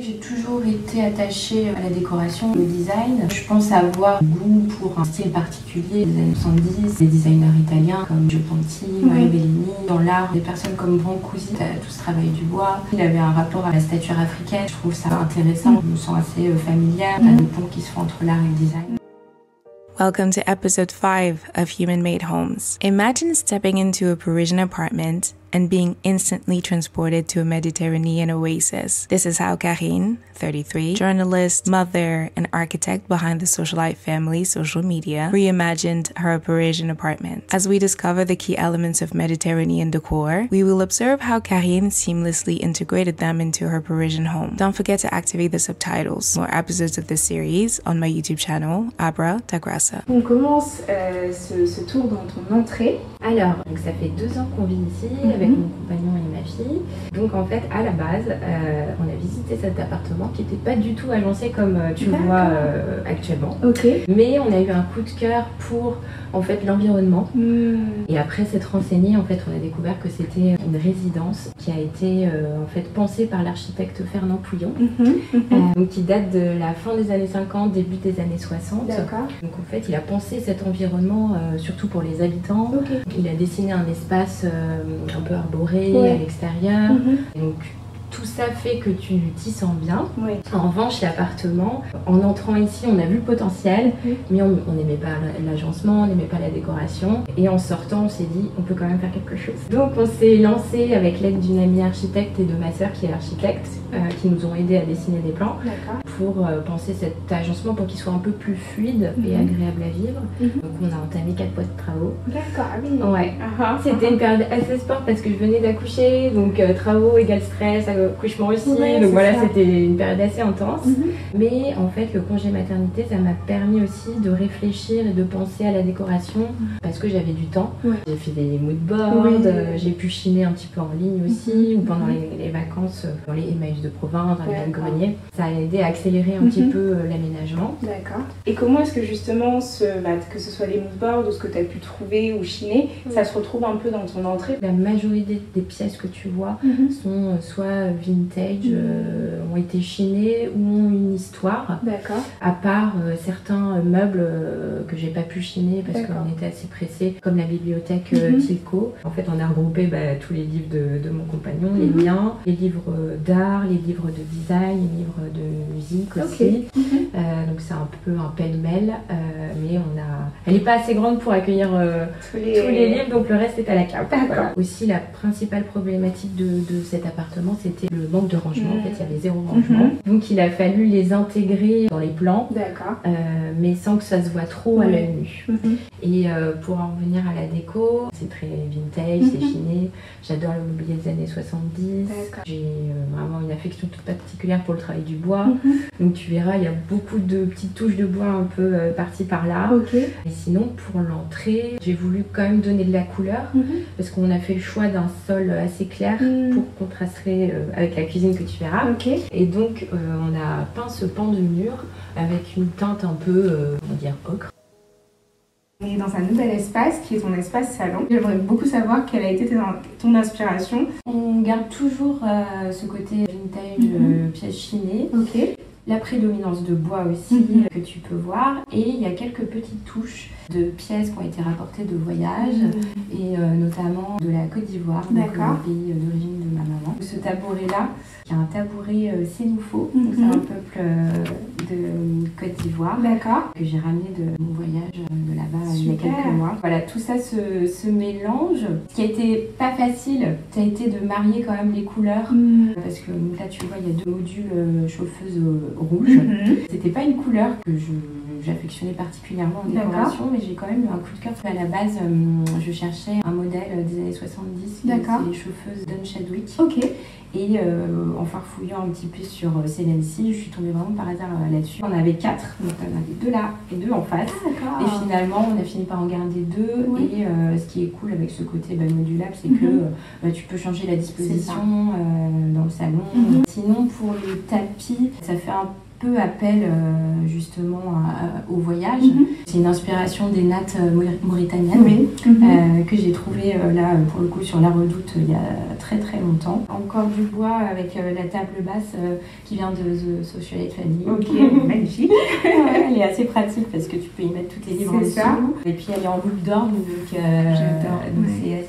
j'ai toujours été attachée à la décoration, au design. Je pense avoir goût pour un style particulier des années 70, des designers italiens comme Gio Ponti, Mario Bellini. Dans l'art, des personnes comme Brancusi, tout ce travail du bois. Il avait un rapport à la stature africaine. Je trouve ça intéressant. Je me sens assez familière. Il y a des ponts qui se font entre l'art et le design. Welcome to episode 5 of Human Made Homes. Imagine stepping into a Parisian apartment and being instantly transported to a Mediterranean oasis. This is how Karine, 33, journalist, mother, and architect behind the Socialite family social media, reimagined her Parisian apartment. As we discover the key elements of Mediterranean decor, we will observe how Karine seamlessly integrated them into her Parisian home. Don't forget to activate the subtitles. More episodes of this series on my YouTube channel, Abra Dagrassa. On commence ce tour dans ton entrée. Alors, donc ça fait 2 ans qu'on vit ici avec mon compagnon et ma fille. Donc en fait, à la base, on a visité cet appartement qui n'était pas du tout agencé comme tu le vois actuellement. Mais on a eu un coup de cœur pour en fait l'environnement. Et après s'être renseigné, en fait, on a découvert que c'était une résidence qui a été en fait pensée par l'architecte Fernand Pouillon, donc qui date de la fin des années 50, début des années 60. Donc en fait, il a pensé cet environnement surtout pour les habitants. Il a dessiné un espace un peu arboré à l'extérieur. Donc tout ça fait que tu t'y sens bien. En revanche, l'appartement, en entrant ici, on a vu le potentiel, mais on n'aimait pas l'agencement, on n'aimait pas la décoration. Et en sortant, on s'est dit, on peut quand même faire quelque chose. Donc on s'est lancé avec l'aide d'une amie architecte et de ma sœur qui est architecte, qui nous ont aidé à dessiner des plans pour penser cet agencement pour qu'il soit un peu plus fluide et agréable à vivre. Donc on a entamé 4 mois de travaux. C'était une période assez sport parce que je venais d'accoucher, donc travaux égale stress, accouchement aussi, donc voilà, c'était une période assez intense. Mais en fait, le congé maternité, ça m'a permis aussi de réfléchir et de penser à la décoration parce que j'avais du temps. J'ai fait des moodboards, j'ai pu chiner un petit peu en ligne aussi, ou pendant les vacances dans les Emmaüs de province, dans les greniers. Ça a aidé à accélérer un petit peu l'aménagement. Et comment est-ce que justement, que ce soit les moodboards ou ce que tu as pu trouver ou chiner, ça se retrouve un peu dans ton entrée? La majorité des pièces que tu vois sont soit vintage, ont été chinées ou ont une histoire. À part certains meubles que j'ai pas pu chiner parce qu'on était assez pressés, comme la bibliothèque Tilco. En fait, on a regroupé tous les livres de mon compagnon, les miens, les livres d'art, les livres de design, les livres de musique aussi. Donc c'est un peu un pêle-mêle, mais elle n'est pas assez grande pour accueillir tous les livres, donc le reste est à la cave. Aussi, la principale problématique de cet appartement, c'était le manque de rangement. En fait, il y avait 0 rangement. Donc il a fallu les intégrer dans les plans, mais sans que ça se voit trop à l'œil nu. Et pour en revenir à la déco, c'est très vintage, c'est chiné. J'adore le mobilier des années 70. J'ai vraiment une affection toute particulière pour le travail du bois. Donc tu verras, il y a beaucoup de petites touches de bois un peu par-ci par-là. Et sinon, pour l'entrée, j'ai voulu quand même donner de la couleur parce qu'on a fait le choix d'un sol assez clair pour contraster avec la cuisine que tu verras. Et donc, on a peint ce pan de mur avec une teinte un peu, on va dire, ocre. Et dans un nouvel espace qui est ton espace salon, j'aimerais beaucoup savoir quelle a été ton inspiration. On garde toujours ce côté vintage, pièces chinées. La prédominance de bois aussi que tu peux voir, et il y a quelques petites touches de pièces qui ont été rapportées de voyage et notamment de la Côte d'Ivoire, le pays d'origine de ma maman. Ce tabouret là, qui est un tabouret Sénoufo, c'est un peuple de Côte d'Ivoire que j'ai ramené de mon voyage de là-bas il y a quelques mois. Voilà, tout ça se mélange. Ce qui a été pas facile, ça a été de marier quand même les couleurs parce que là tu vois, il y a 2 modules chauffeuses rouge. C'était pas une couleur que j'affectionnais particulièrement en décoration, mais j'ai quand même eu un coup de cœur. À la base, je cherchais un modèle des années 70 qui était les chauffeuses Don Chadwick. Et en farfouillant un petit peu sur celle-ci, je suis tombée vraiment par hasard là-dessus. On avait 4, donc on avait 2 là et 2 en face. Et finalement, on a fini par en garder 2. Et ce qui est cool avec ce côté modulable, c'est que tu peux changer la disposition dans le salon. Sinon, pour les tapis, ça fait un peu appel justement au voyage. C'est une inspiration des nattes mauritaniennes que j'ai trouvées là pour le coup sur la Redoute il y a très très longtemps. Encore du bois avec la table basse qui vient de The Socialite Family. Ok, magnifique. Elle est assez pratique parce que tu peux y mettre tous tes livres en dessous. Et puis elle est en loupe d'or, donc j'adore.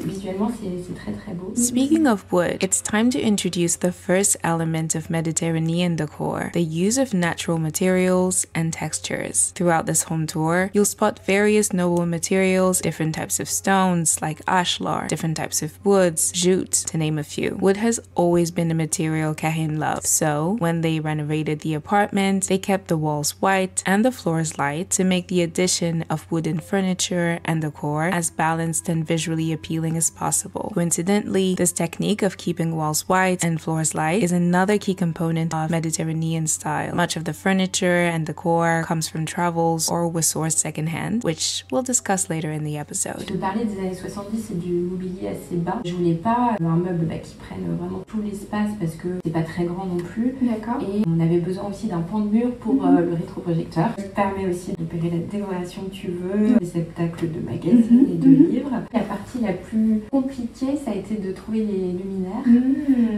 Visuellement c'est très très beau. Speaking of wood, it's time to introduce the first element of Mediterranean decor, the use of natural materials and textures. Throughout this home tour, you'll spot various noble materials, different types of stones like ashlar, different types of woods, jute, to name a few. Wood has always been a material Karine loved, so when they renovated the apartment, they kept the walls white and the floors light to make the addition of wooden furniture and decor as balanced and visually appealing as possible. Coincidentally, this technique of keeping walls white and floors light is another key component of Mediterranean style. Much of the furniture and decor comes from travels or was sourced secondhand, which we'll discuss later in the episode. Je te parlais des années 70 et du mobilier assez bas. Je voulais pas un meuble qui prenne vraiment tout l'espace parce que c'est pas très grand non plus. D'accord. Et on avait besoin aussi d'un pan de mur pour le rétroprojecteur. Ça te permet aussi d'opérer la décoration que tu veux, des spectacles de magazines et de livres. La partie la plus compliquée, ça a été de trouver les luminaires.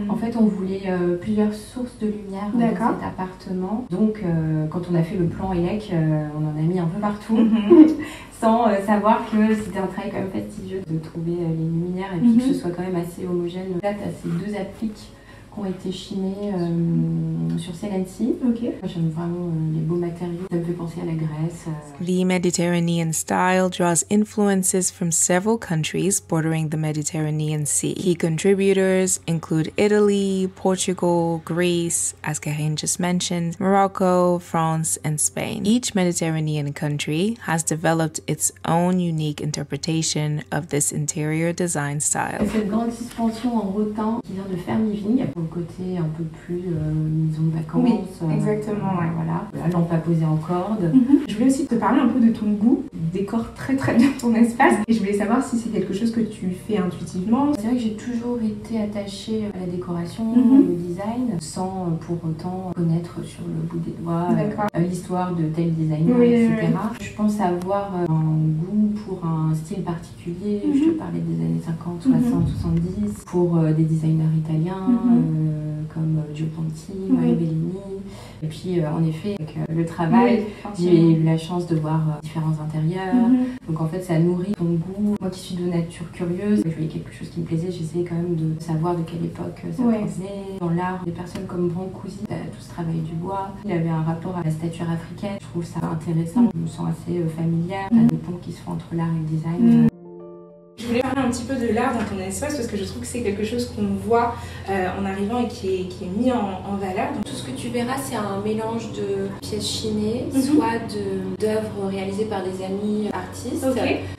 En fait, on voulait plusieurs sources de lumière dans cet appartement. Donc, quand on a fait le plan ELEC, on en a mis un peu partout, sans savoir que c'était un travail quand même fastidieux de trouver les luminaires et puis que ce soit quand même assez homogène. Là, tu as ces deux appliques qui ont été chinés sur Celency. J'aime vraiment les beaux matériaux. Ça me fait penser à la Grèce. The Mediterranean style draws influences from several countries bordering the Mediterranean Sea. Key contributors include Italy, Portugal, Greece, as Karine just mentioned, Morocco, France, and Spain. Each Mediterranean country has developed its own unique interpretation of this interior design style. Cette grande suspension en rotin qui vient de Fermiving, côté un peu plus maison de vacances. Exactement, voilà. La lampe à poser en corde. Je voulais aussi te parler un peu de ton goût. Tu décores très très bien ton espace. Et je voulais savoir si c'est quelque chose que tu fais intuitivement. C'est vrai que j'ai toujours été attachée à la décoration, au design, sans pour autant connaître sur le bout des doigts l'histoire de tel designer, etc. Je pense avoir un goût pour un style particulier. Je te parlais des années 50, 60, 70, pour des designers italiens. Comme Gio Ponti, Mario Bellini. Et puis en effet, avec le travail, j'ai eu la chance de voir différents intérieurs. Donc en fait, ça nourrit ton goût. Moi qui suis de nature curieuse, je voyais quelque chose qui me plaisait, j'essayais quand même de savoir de quelle époque ça provenait. Dans l'art, des personnes comme Brancusi, tout ce travail du bois, il avait un rapport à la stature africaine. Je trouve ça intéressant, je me sens assez familière. Il y a des ponts qui se font entre l'art et le design. Je voulais parler un petit peu de l'art dans ton espace parce que je trouve que c'est quelque chose qu'on voit en arrivant et qui est mis en valeur. Donc, tout ce que tu verras, c'est un mélange de pièces chinées, soit d'œuvres réalisées par des amis artistes,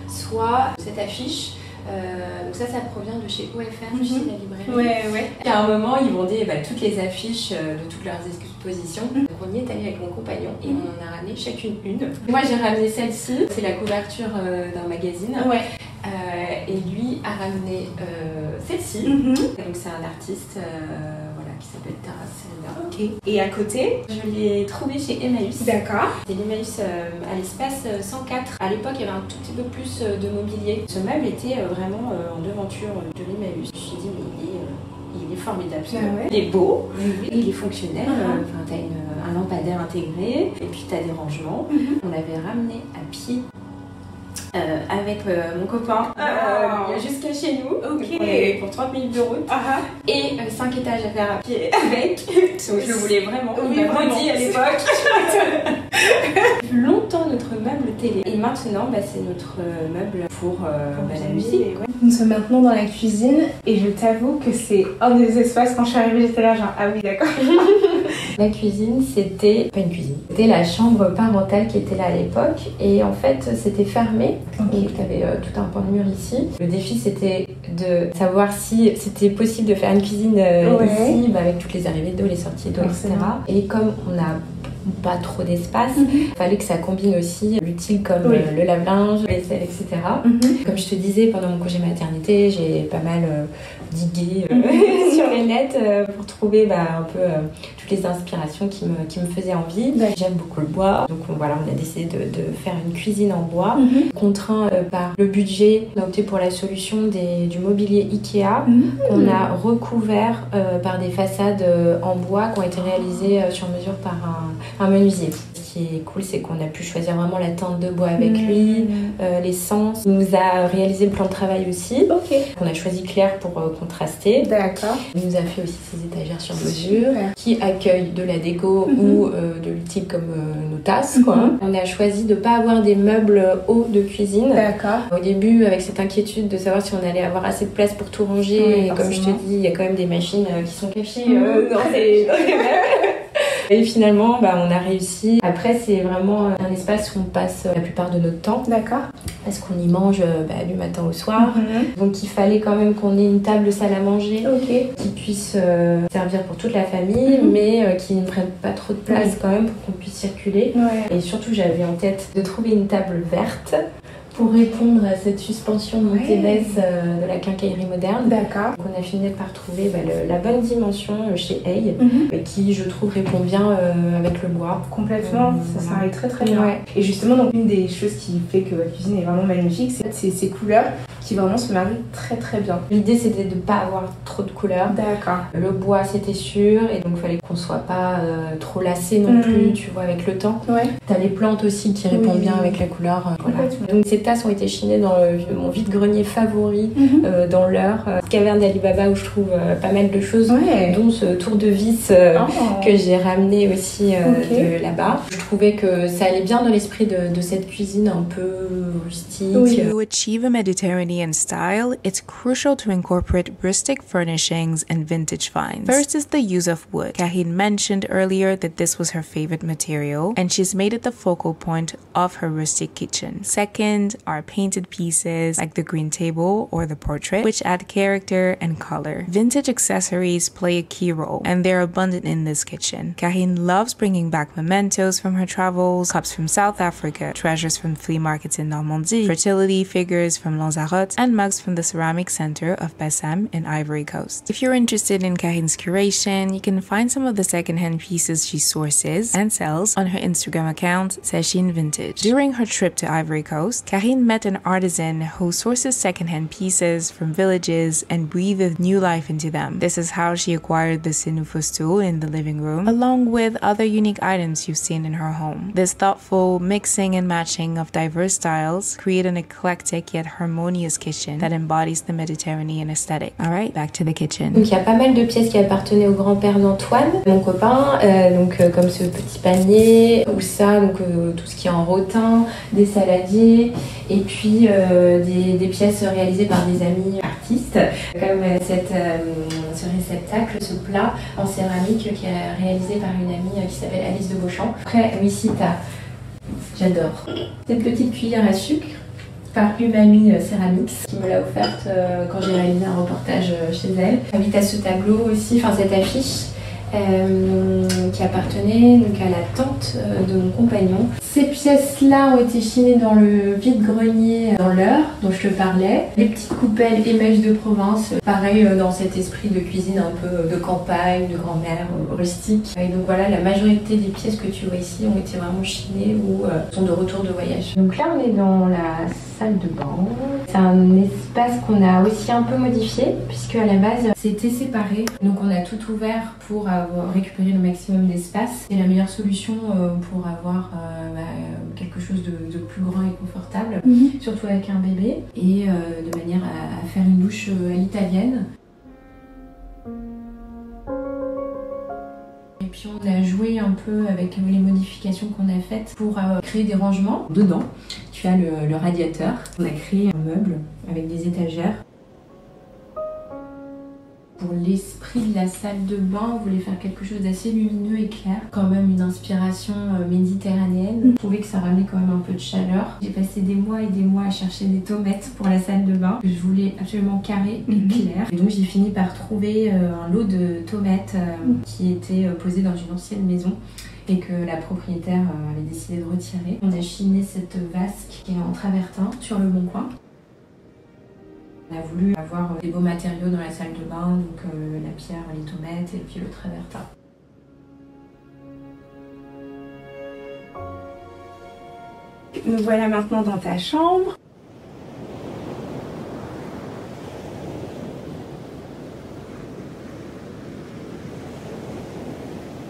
soit cette affiche. Donc ça provient de chez OFR, chez la librairie. À un moment, ils vendaient toutes les affiches de toutes leurs expositions. Donc on y est allé avec mon compagnon et on en a ramené chacune une. Moi, j'ai ramené celle-ci. C'est la couverture d'un magazine. Et lui a ramené celle-ci. Donc c'est un artiste qui s'appelle Taras Serena. Et à côté, je l'ai trouvé chez Emmaüs. D'accord. C'est l'Emmaüs à l'espace 104. À l'époque, il y avait un tout petit peu plus de mobilier. Ce meuble était vraiment en devanture de l'Emmaüs. Je me suis dit, mais il est formidable. Il est beau, et il est fonctionnel. Tu as un lampadaire intégré, et puis tu as des rangements. On l'avait ramené à pied. Avec mon copain jusqu'à chez nous pour 30 minutes de route et 5 étages à faire à pied avec, donc je le voulais vraiment, il m'a maudit à l'époque. Longtemps notre meuble télé et maintenant c'est notre meuble pour la musique. Nous sommes maintenant dans la cuisine et je t'avoue que c'est un des espaces, quand je suis arrivée j'étais là genre ah oui d'accord. La cuisine, c'était pas une cuisine, c'était la chambre parentale qui était là à l'époque et en fait c'était fermé. Et tu avais tout un pan de mur ici. Le défi c'était de savoir si c'était possible de faire une cuisine ici avec toutes les arrivées d'eau, les sorties d'eau, etc. Et comme on n'a pas trop d'espace, il fallait que ça combine aussi l'utile comme le lave-linge, la vaisselle, etc. Comme je te disais, pendant mon congé maternité, j'ai pas mal digué sur les net pour trouver un peu toutes les inspirations qui me faisaient envie. J'aime beaucoup le bois, donc voilà, on a décidé de faire une cuisine en bois. Contraint par le budget, on a opté pour la solution du mobilier Ikea qu'on a recouvert par des façades en bois qui ont été réalisées sur mesure par un menuisier. Ce qui est cool, c'est qu'on a pu choisir vraiment la teinte de bois avec lui, l'essence. Il nous a réalisé le plan de travail aussi. On a choisi clair pour contraster. D'accord. Il nous a fait aussi ses étagères sur mesure qui accueillent de la déco ou de l'utile comme nos tasses, quoi. On a choisi de ne pas avoir des meubles hauts de cuisine. D'accord. Au début, avec cette inquiétude de savoir si on allait avoir assez de place pour tout ranger. Et comme je te dis, il y a quand même des machines qui sont cachées dans les meubles. Et finalement, on a réussi. Après, c'est vraiment un espace où on passe la plupart de notre temps. D'accord. Parce qu'on y mange du matin au soir. Donc, il fallait quand même qu'on ait une table salle à manger qui puisse servir pour toute la famille, mais qui ne prenne pas trop de place quand même pour qu'on puisse circuler. Et surtout, j'avais en tête de trouver une table verte pour répondre à cette suspension montée-baisse de la quincaillerie moderne. D'accord. Donc on a fini par trouver la bonne dimension chez Hay, qui je trouve répond bien avec le bois. Complètement, ça arrive très très bien. Et justement, donc, une des choses qui fait que votre cuisine est vraiment magnifique, c'est ces couleurs qui vraiment se marient très très bien. L'idée c'était de ne pas avoir trop de couleurs. D'accord. Le bois c'était sûr, et donc il fallait qu'on soit pas trop lassé non plus, tu vois, avec le temps. T'as les plantes aussi qui répondent bien avec la couleur. Voilà. Donc ces tasses ont été chinées dans mon vide-grenier favori dans l'Eure, caverne d'Ali Baba, où je trouve pas mal de choses, dont ce tour de vis que j'ai ramené aussi de là-bas. Je trouvais que ça allait bien dans l'esprit de cette cuisine un peu rustique. To achieve a Mediterranean style, it's crucial to incorporate rustic furnishings and vintage finds. First is the use of wood. Karine mentioned earlier that this was her favorite material, and she's made it the focal point of her rustic kitchen. Second are painted pieces like the green table or the portrait, which add character and color. Vintage accessories play a key role, and they're abundant in this kitchen. Karine loves bringing back mementos from her travels, cups from South Africa, treasures from flea markets in Normandy, fertility figures from Lanzarote, and mugs from the Ceramic Center of Bassam in Ivory Coast. If you're interested in Karine's curation, you can find some of the secondhand pieces she sources and sells on her Instagram account, Sachin Vintage. During her trip to Ivory Coast, Karine met an artisan who sources secondhand pieces from villages and breathes new life into them. This is how she acquired the Sinufo stool in the living room, along with other unique items you've seen in her home. This thoughtful mixing and matching of diverse styles create an eclectic yet harmonious kitchen that embodies the Mediterranean aesthetic. Alright, back to the kitchen. Donc il y a pas mal de pièces qui appartenaient au grand-père d'Antoine, mon copain, comme ce petit panier, ou ça, tout ce qui est en rotin, des saladiers, et puis des pièces réalisées par des amis artistes, comme ce réceptacle, ce plat en céramique qui est réalisé par une amie qui s'appelle Alice de Beauchamp. Après, ici, j'adore cette petite cuillère à sucre par Umami Ceramics, qui me l'a offerte quand j'ai réalisé un reportage chez elle. Invite à ce tableau aussi, cette affiche qui appartenait à la tante de mon compagnon. Ces pièces-là ont été chinées dans le vide-grenier dans l'Eure dont je te parlais. Les petites coupelles et mèches de Provence, pareil dans cet esprit de cuisine un peu de campagne, de grand-mère, rustique. Et donc voilà, la majorité des pièces que tu vois ici ont été vraiment chinées ou sont de retour de voyage. Donc là on est dans la salle de bain. C'est un espace qu'on a aussi un peu modifié puisque à la base c'était séparé. Donc on a tout ouvert pour récupérer le maximum d'espace. C'est la meilleure solution pour avoir quelque chose de plus grand et confortable, surtout avec un bébé, et de manière à faire une douche à l'italienne. Et puis on a joué un peu avec les modifications qu'on a faites pour créer des rangements. Dedans, tu as le radiateur. On a créé un meuble avec des étagères. Pour l'esprit de la salle de bain, on voulait faire quelque chose d'assez lumineux et clair. Quand même une inspiration méditerranéenne. Je trouvais que ça ramenait quand même un peu de chaleur. J'ai passé des mois et des mois à chercher des tomates pour la salle de bain. Je voulais absolument carré et clair. Et donc j'ai fini par trouver un lot de tomates qui étaient posées dans une ancienne maison et que la propriétaire avait décidé de retirer. On a chiné cette vasque qui est en travertin sur le bon coin. On a voulu avoir des beaux matériaux dans la salle de bain, donc la pierre, les tomates et puis le travertin. Nous voilà maintenant dans ta chambre.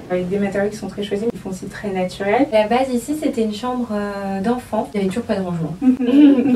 Avec des matériaux qui sont très choisis, ils font aussi très naturels. La base ici, c'était une chambre d'enfant. Il n'y avait toujours pas de rangement.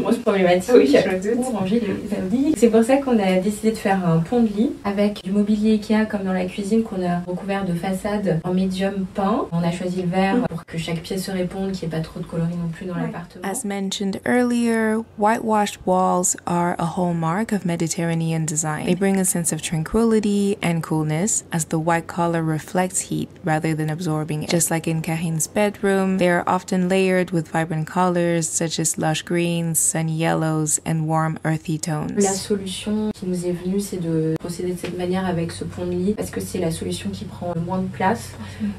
Grosse problématique. Oui, je me doute. Pour ranger les habits. C'est pour ça qu'on a décidé de faire un pont de lit avec du mobilier Ikea comme dans la cuisine qu'on a recouvert de façade en médium peint. On a choisi le vert pour que chaque pièce se réponde, qu'il n'y ait pas trop de coloris non plus dans l'appartement. As mentioned earlier, whitewashed walls are a hallmark of Mediterranean design. They bring a sense of tranquility and coolness as the white color reflects heat rather than absorbing it. Just like in Karin's bedroom, they are often layered with vibrant colors such as lush greens, sunny yellows, and warm earthy tones. La solution qui nous est venue, c'est de procéder de cette manière avec ce pont de lit parce que c'est la solution qui prend le moins de place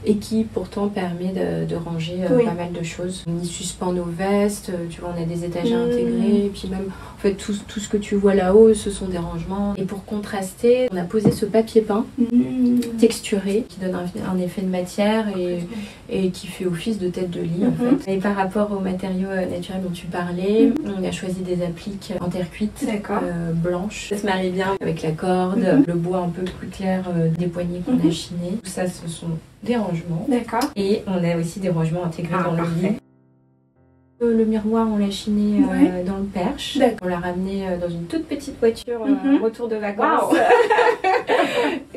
et qui pourtant permet de ranger pas mal de choses. On y suspend nos vestes, tu vois, on a des étagères intégrées, et puis même en fait tout ce que tu vois là-haut, ce sont des rangements. Et pour contraster, on a posé ce papier peint texturé qui donne un effet de matière et qui fait office de tête de lit en fait. Et par rapport aux matériaux naturels dont tu parlais, on a choisi des appliques en terre cuite blanches. Ça se marie bien avec la corde, le bois un peu plus clair des poignées qu'on a chiné. Tout ça, ce sont des rangements. D'accord. Et on a aussi des rangements intégrés dans le lit. Le miroir, on l'a chiné dans le Perche. On l'a ramené dans une toute petite voiture retour de vacances.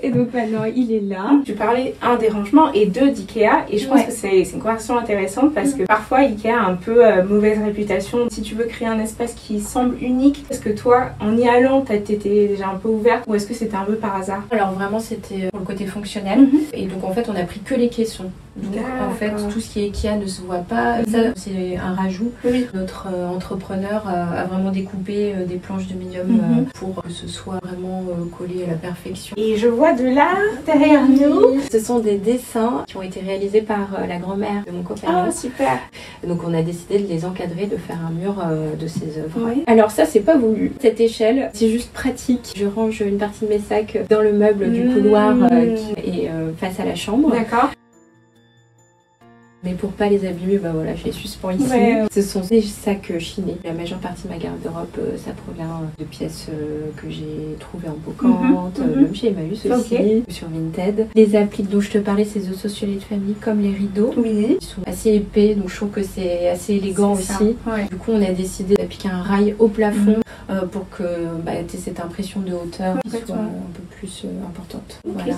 Et donc maintenant, il est là. Tu parlais des rangements et d'Ikea. Et je pense que c'est une conversation intéressante parce que parfois, Ikea a un peu mauvaise réputation. Si tu veux créer un espace qui semble unique, est-ce que toi, en y allant, t'étais déjà un peu ouverte ou est-ce que c'était un peu par hasard? Alors vraiment, c'était pour le côté fonctionnel. Et donc en fait, on a pris que les caissons. Donc en fait, tout ce qui est Ikea ne se voit pas. Ça, c'est un rajout. Notre entrepreneur a vraiment découpé des planches de médium pour que ce soit vraiment collé à la perfection. Et je vois de là, derrière nous. Ce sont des dessins qui ont été réalisés par la grand-mère de mon copain. Ah, super. Donc on a décidé de les encadrer, de faire un mur de ses œuvres. Alors ça, c'est pas voulu. Cette échelle, c'est juste pratique. Je range une partie de mes sacs dans le meuble du couloir qui est face à la chambre. D'accord. Mais pour pas les abîmer, bah voilà, je les suspends ici. Ce sont des sacs chinés. La majeure partie de ma garde-robe, ça provient de pièces que j'ai trouvées en brocante, même chez Emmaüs aussi, sur Vinted. Les appliques dont je te parlais, c'est The Socialite Family, comme les rideaux. Ils sont assez épais, donc je trouve que c'est assez élégant aussi. Du coup, on a décidé d'appliquer un rail au plafond pour que tu aies cette impression de hauteur qui soit un peu plus importante. Voilà.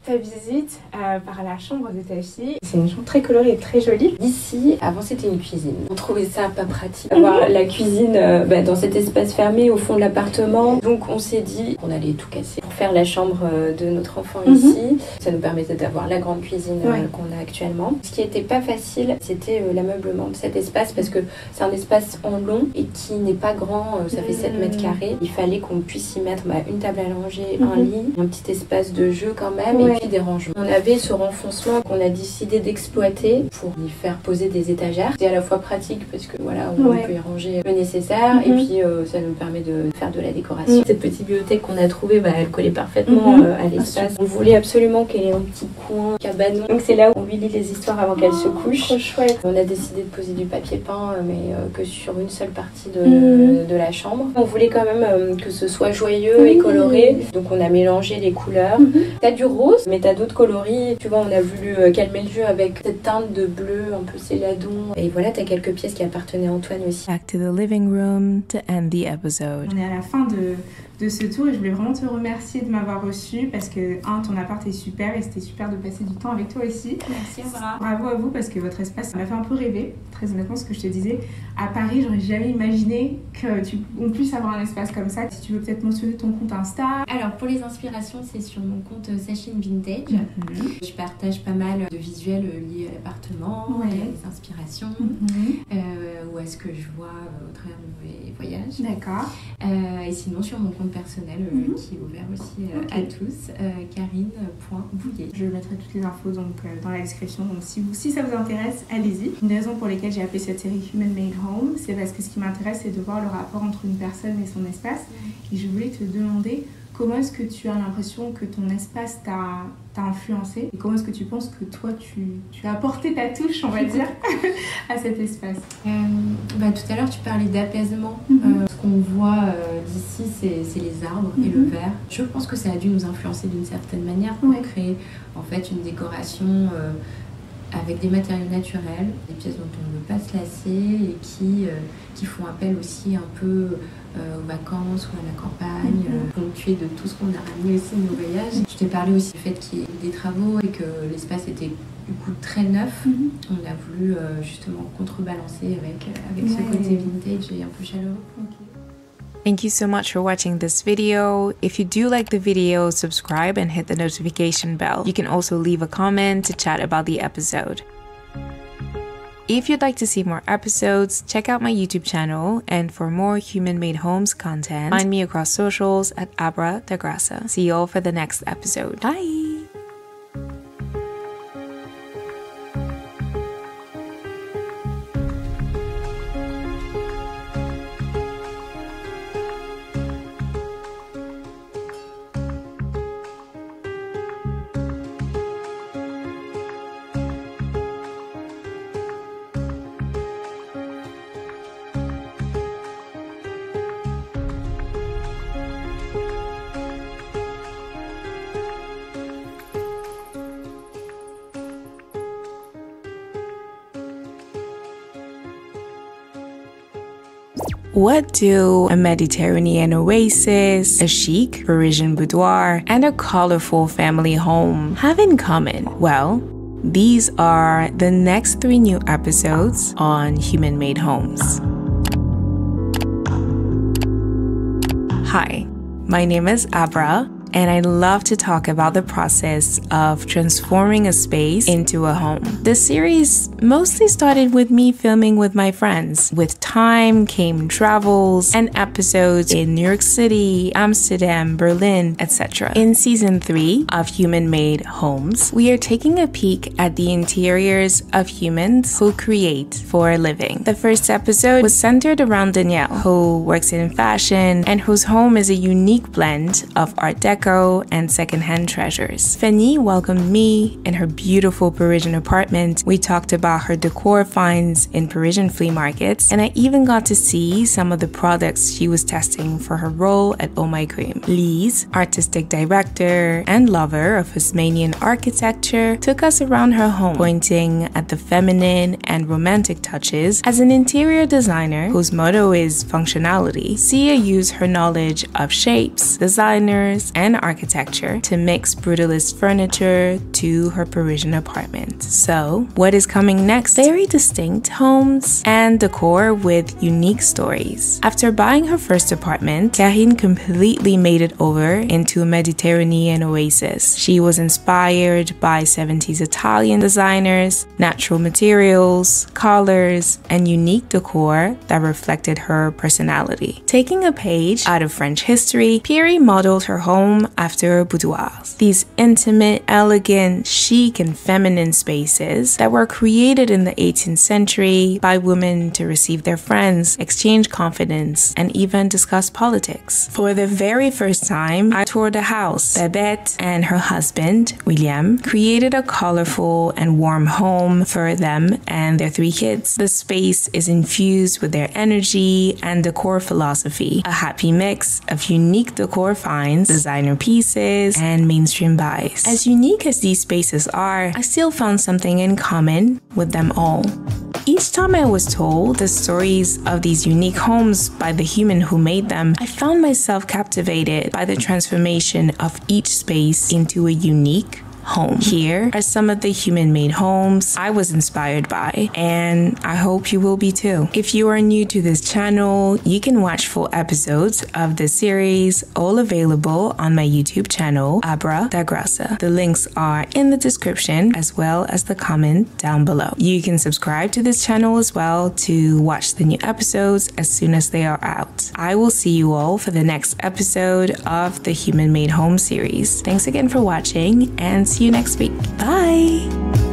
Ta visite par la chambre de ta fille. C'est une chambre très colorée et très jolie. Ici, avant c'était une cuisine. On trouvait ça pas pratique d'avoir la cuisine dans cet espace fermé au fond de l'appartement. Donc on s'est dit qu'on allait tout casser pour faire la chambre de notre enfant ici. Ça nous permettait d'avoir la grande cuisine qu'on a actuellement. Ce qui était pas facile, c'était l'ameublement de cet espace parce que c'est un espace en long et qui n'est pas grand. Ça fait 7 mètres carrés. Il fallait qu'on puisse y mettre une table à langer, un lit, un petit espace de jeu quand même. Et puis des rangements. On avait ce renfoncement qu'on a décidé d'exploiter pour y faire poser des étagères. C'est à la fois pratique parce que voilà, on peut y ranger le nécessaire et puis ça nous permet de faire de la décoration. Cette petite bibliothèque qu'on a trouvée, elle collait parfaitement à l'espace. On voulait absolument qu'elle ait un petit coin cabanon. Donc c'est là où on lui lit les histoires avant qu'elle se couche. Trop chouette. On a décidé de poser du papier peint mais que sur une seule partie de la chambre. On voulait quand même que ce soit joyeux et coloré. Donc on a mélangé les couleurs. T'as du rose mais t'as d'autres coloris. Tu vois, on a voulu calmer le jeu avec cette teinte de bleu un peu céladon. Et voilà, t'as quelques pièces qui appartenaient à Antoine aussi. Back to the living room to end the episode. On est à la fin de ce tour et je voulais vraiment te remercier de m'avoir reçue parce que ton appart est super et c'était super de passer du temps avec toi aussi. Merci Amra. Bravo à vous parce que votre espace m'a fait un peu rêver. Très honnêtement, ce que je te disais, à Paris, j'aurais jamais imaginé qu'on puisse avoir un espace comme ça. Si tu veux peut-être mentionner ton compte Insta. Alors pour les inspirations, c'est sur mon compte Sachin Vintage. Je partage pas mal de visuels liés à l'appartement, les inspirations, où est-ce que je vois au travers de mes voyages. D'accord. Et sinon sur mon compte personnel qui est ouvert aussi. merci à tous. Karine.Bouillet. Je mettrai toutes les infos donc, dans la description. Donc si ça vous intéresse, allez-y. Une des raisons pour lesquelles j'ai appelé cette série Human Made Home, c'est parce que ce qui m'intéresse, c'est de voir le rapport entre une personne et son espace. Et je voulais te demander comment est-ce que tu as l'impression que ton espace t'a influencé et comment est-ce que tu penses que toi tu as apporté ta touche, on va dire, à cet espace. Tout à l'heure tu parlais d'apaisement. Ce qu'on voit d'ici c'est les arbres et le verre. Je pense que ça a dû nous influencer d'une certaine manière pour créer en fait une décoration avec des matériaux naturels, des pièces dont on ne veut pas se lasser et qui font appel aussi un peu aux vacances ou à la campagne, ponctuées de tout ce qu'on a ramené aussi de nos voyages. Je t'ai parlé aussi du fait qu'il y ait des travaux et que l'espace était du coup très neuf. On a voulu justement contrebalancer avec ce côté vintage et un peu chaleureux. Thank you so much for watching this video. If you do like the video, subscribe and hit the notification bell. You can also leave a comment to chat about the episode. If you'd like to see more episodes, check out my YouTube channel, and for more Human Made Homes content, find me across socials at Abra da Graça. See you all for the next episode. Bye! What do a Mediterranean oasis, a chic Parisian boudoir, and a colorful family home have in common? Well, these are the next 3 new episodes on Human Made Homes. Hi, my name is Abra, and I love to talk about the process of transforming a space into a home. This series mostly started with me filming with my friends. With time came travels and episodes in New York City, Amsterdam, Berlin, etc. In season 3 of Human Made Homes, we are taking a peek at the interiors of humans who create for a living. The first episode was centered around Danielle, who works in fashion and whose home is a unique blend of Art Deco and secondhand treasures. Fanny welcomed me in her beautiful Parisian apartment. We talked about her decor finds in Parisian flea markets, and I even got to see some of the products she was testing for her role at Oh My Cream. Lise, artistic director and lover of Haussmannian architecture, took us around her home, pointing at the feminine and romantic touches. As an interior designer whose motto is functionality, Sia used her knowledge of shapes, designers, and architecture to mix brutalist furniture to her Parisian apartment. So, what is coming next? Very distinct homes and decor with unique stories. After buying her first apartment, Karine completely made it over into a Mediterranean oasis. She was inspired by 70s Italian designers, natural materials, colors, and unique decor that reflected her personality. Taking a page out of French history, Piri modeled her home after boudoirs. These intimate, elegant, chic, and feminine spaces that were created in the 18th century by women to receive their friends, exchange confidence, and even discuss politics. For the very first time, I toured a house. Babette and her husband, William, created a colorful and warm home for them and their 3 kids. The space is infused with their energy and decor philosophy, a happy mix of unique decor finds, designer pieces, and mainstream buys. As unique as these spaces are, I still found something in common with them all. Each time I was told the stories of these unique homes by the human who made them, I found myself captivated by the transformation of each space into a unique home. Here are some of the human-made homes I was inspired by, and I hope you will be too. If you are new to this channel, you can watch full episodes of this series, all available on my YouTube channel, Abra da Graça. The links are in the description as well as the comment down below. You can subscribe to this channel as well to watch the new episodes as soon as they are out. I will see you all for the next episode of the Human Made Home series. Thanks again for watching and see you next week. Bye!